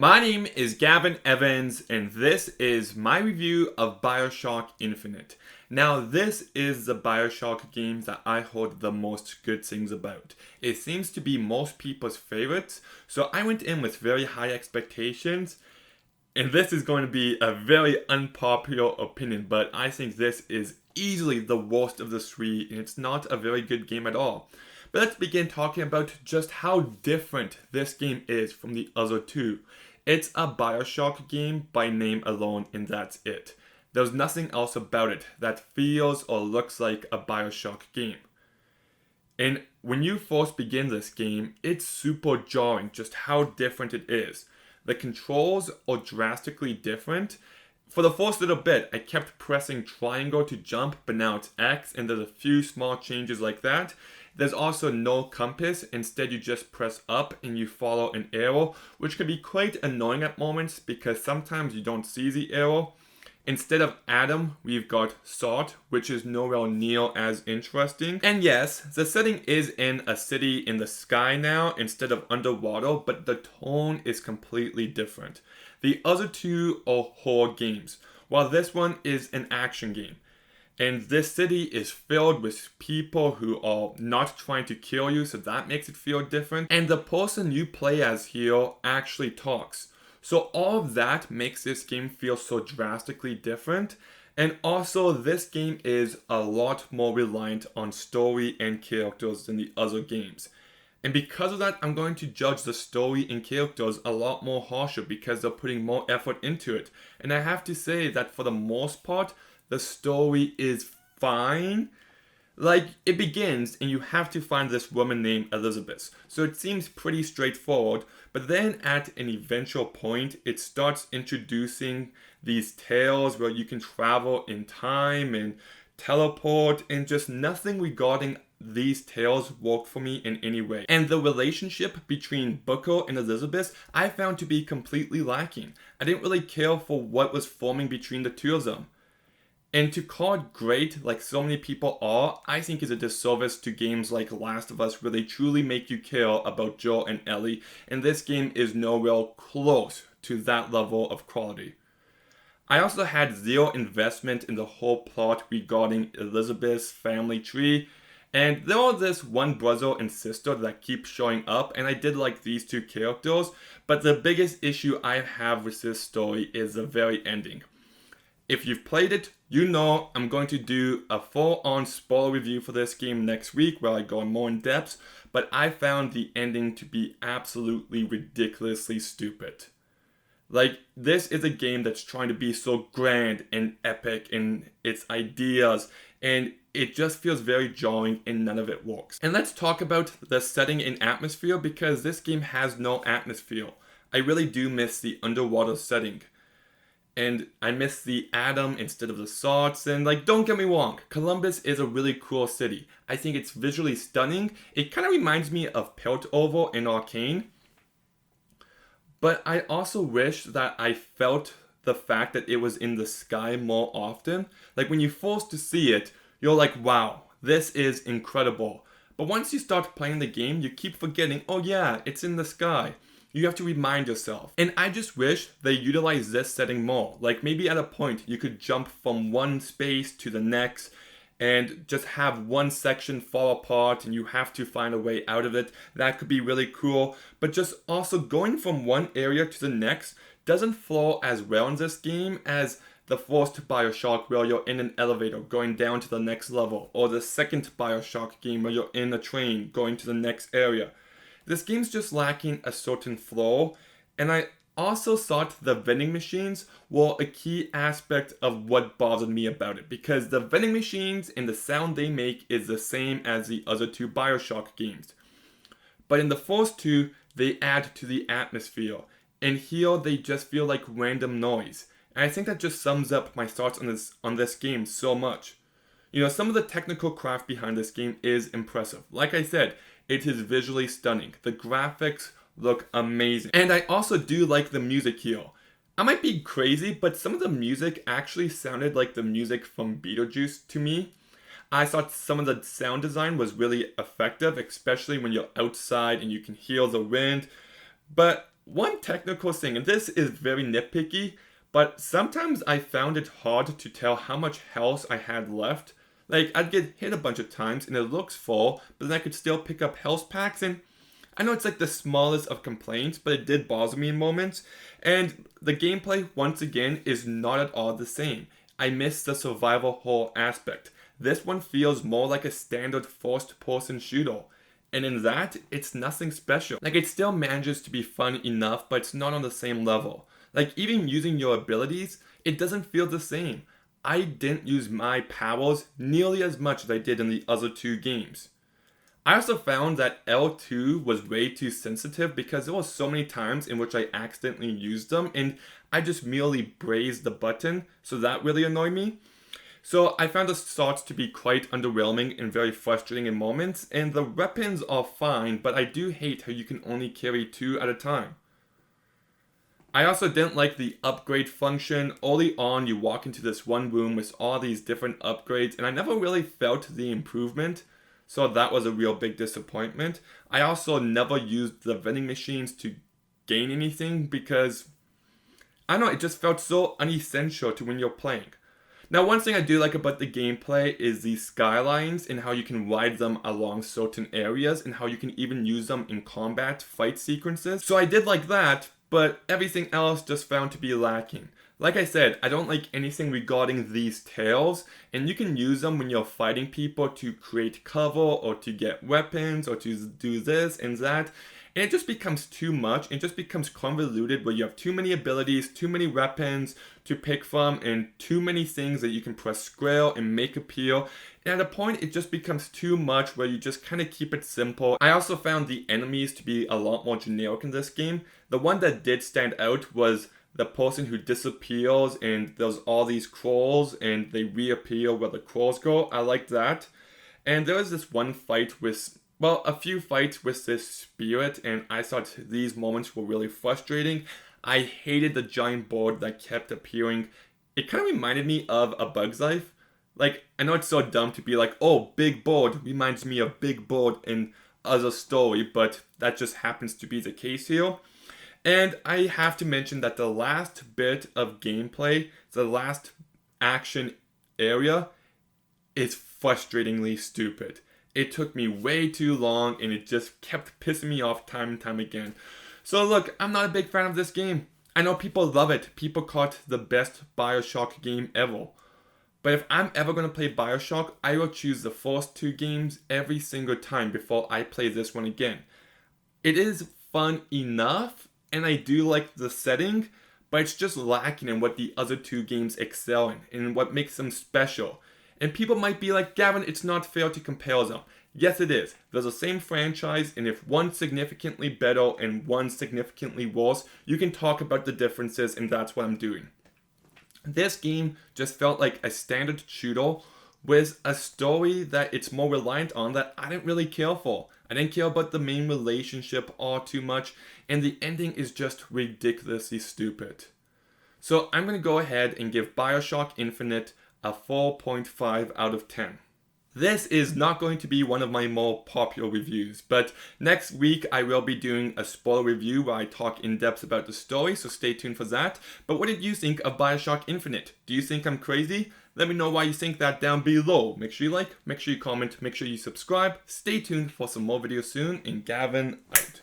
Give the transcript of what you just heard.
My name is Gavin Evans, and this is my review of Bioshock Infinite. Now, this is the Bioshock game that I heard the most good things about. It seems to be most people's favorites, so I went in with very high expectations, and this is going to be a very unpopular opinion, but I think this is easily the worst of the three, and it's not a very good game at all. But let's begin talking about just how different this game is from the other two. It's a Bioshock game by name alone, and that's it. There's nothing else about it that feels or looks like a Bioshock game. And when you first begin this game, it's super jarring just how different it is. The controls are drastically different. For the first little bit, I kept pressing triangle to jump, but now it's X, and there's a few small changes like that. There's also no compass, instead you just press up and you follow an arrow, which can be quite annoying at moments because sometimes you don't see the arrow. Instead of Adam, we've got Salt, which is nowhere near as interesting. And yes, the setting is in a city in the sky now instead of underwater, but the tone is completely different. The other two are horror games, while this one is an action game. And this city is filled with people who are not trying to kill you, so that makes it feel different. And the person you play as here actually talks. So all of that makes this game feel so drastically different. And also, this game is a lot more reliant on story and characters than the other games. And because of that, I'm going to judge the story and characters a lot more harsher because they're putting more effort into it. And I have to say that for the most part, the story is fine. Like, it begins and you have to find this woman named Elizabeth. So it seems pretty straightforward, but then at an eventual point, it starts introducing these tales where you can travel in time and teleport, and just nothing regarding these tales worked for me in any way. And the relationship between Booker and Elizabeth I found to be completely lacking. I didn't really care for what was forming between the two of them. And to call it great, like so many people are, I think is a disservice to games like Last of Us where they truly make you care about Joel and Ellie, and this game is nowhere close to that level of quality. I also had zero investment in the whole plot regarding Elizabeth's family tree, and there are this one brother and sister that keep showing up, and I did like these two characters, but the biggest issue I have with this story is the very ending. If you've played it, you know I'm going to do a full-on spoiler review for this game next week where I go more in depth, but I found the ending to be absolutely ridiculously stupid. Like, this is a game that's trying to be so grand and epic in its ideas, and it just feels very jarring and none of it works. And let's talk about the setting and atmosphere because this game has no atmosphere. I really do miss the underwater setting. And I miss the Atom instead of the Salts. And like, don't get me wrong, Columbus is a really cool city. I think it's visually stunning. It kind of reminds me of Piltover in Arcane. But I also wish that I felt the fact that it was in the sky more often. Like when you first see it, you're like, wow, this is incredible. But once you start playing the game, you keep forgetting, oh yeah, it's in the sky. You have to remind yourself. And I just wish they utilized this setting more. Like maybe at a point you could jump from one space to the next and just have one section fall apart and you have to find a way out of it. That could be really cool. But just also going from one area to the next doesn't flow as well in this game as the first Bioshock where you're in an elevator going down to the next level, or the second Bioshock game where you're in a train going to the next area. This game's just lacking a certain flow, and I also thought the vending machines were a key aspect of what bothered me about it, because the vending machines and the sound they make is the same as the other two Bioshock games. But in the first two, they add to the atmosphere, and here they just feel like random noise. And I think that just sums up my thoughts on this game so much. You know, some of the technical craft behind this game is impressive. Like I said, it is visually stunning. The graphics look amazing. And I also do like the music here. I might be crazy, but some of the music actually sounded like the music from Beetlejuice to me. I thought some of the sound design was really effective, especially when you're outside and you can hear the wind. But One technical thing, and this is very nitpicky, but sometimes I found it hard to tell how much health I had left. Like, I'd get hit a bunch of times and it looks full, but then I could still pick up health packs, and I know it's like the smallest of complaints, but it did bother me in moments. And the gameplay, once again, is not at all the same. I miss the survival horror aspect. This one feels more like a standard first-person shooter. And in that, it's nothing special. Like, it still manages to be fun enough, but it's not on the same level. Like, even using your abilities, it doesn't feel the same. I didn't use my powers nearly as much as I did in the other two games. I also found that L2 was way too sensitive because there were so many times in which I accidentally used them and I just merely brazed the button, so that really annoyed me. So I found the swords to be quite underwhelming and very frustrating in moments, and the weapons are fine, but I do hate how you can only carry 2 at a time. I also didn't like the upgrade function. Early on, you walk into this one room with all these different upgrades, and I never really felt the improvement, so that was a real big disappointment. I also never used the vending machines to gain anything because, I don't know, it just felt so unessential to when you're playing. Now, one thing I do like about the gameplay is the skylines and how you can ride them along certain areas and how you can even use them in combat fight sequences. So I did like that, but everything else just found to be lacking. Like I said, I don't like anything regarding these tails, and you can use them when you're fighting people to create cover or to get weapons or to do this and that. And it just becomes too much. It just becomes convoluted where you have too many abilities, too many weapons to pick from, and too many things that you can press square and make appear. And at a point, it just becomes too much where you just kind of keep it simple. I also found the enemies to be a lot more generic in this game. The one that did stand out was the person who disappears and there's all these crawls and they reappear where the crawls go. I liked that. And there was this one fight with, well, a few fights with this spirit, and I thought these moments were really frustrating. I hated the giant board that kept appearing. It kind of reminded me of A Bug's Life. Like, I know it's so dumb to be like, oh, big board reminds me of big board in other story, but that just happens to be the case here. And I have to mention that the last bit of gameplay, the last action area, is frustratingly stupid. It took me way too long and it just kept pissing me off time and time again. So look, I'm not a big fan of this game. I know people love it. People call it the best Bioshock game ever. But if I'm ever going to play Bioshock, I will choose the first 2 games every single time before I play this one again. It is fun enough, and I do like the setting, but it's just lacking in what the other 2 games excel in and what makes them special. And people might be like, Gavin, it's not fair to compare them. Yes, it is. They're the same franchise, and if one's significantly better and one's significantly worse, you can talk about the differences, and that's what I'm doing. This game just felt like a standard shooter with a story that it's more reliant on that I didn't really care for. I didn't care about the main relationship all too much, and the ending is just ridiculously stupid. So I'm going to go ahead and give Bioshock Infinite a 4.5 out of 10. This is not going to be one of my more popular reviews, but next week I will be doing a spoiler review where I talk in depth about the story, so stay tuned for that. But what did you think of Bioshock Infinite? Do you think I'm crazy? Let me know why you think that down below. Make sure you like, make sure you comment, make sure you subscribe. Stay tuned for some more videos soon, and Gavin out.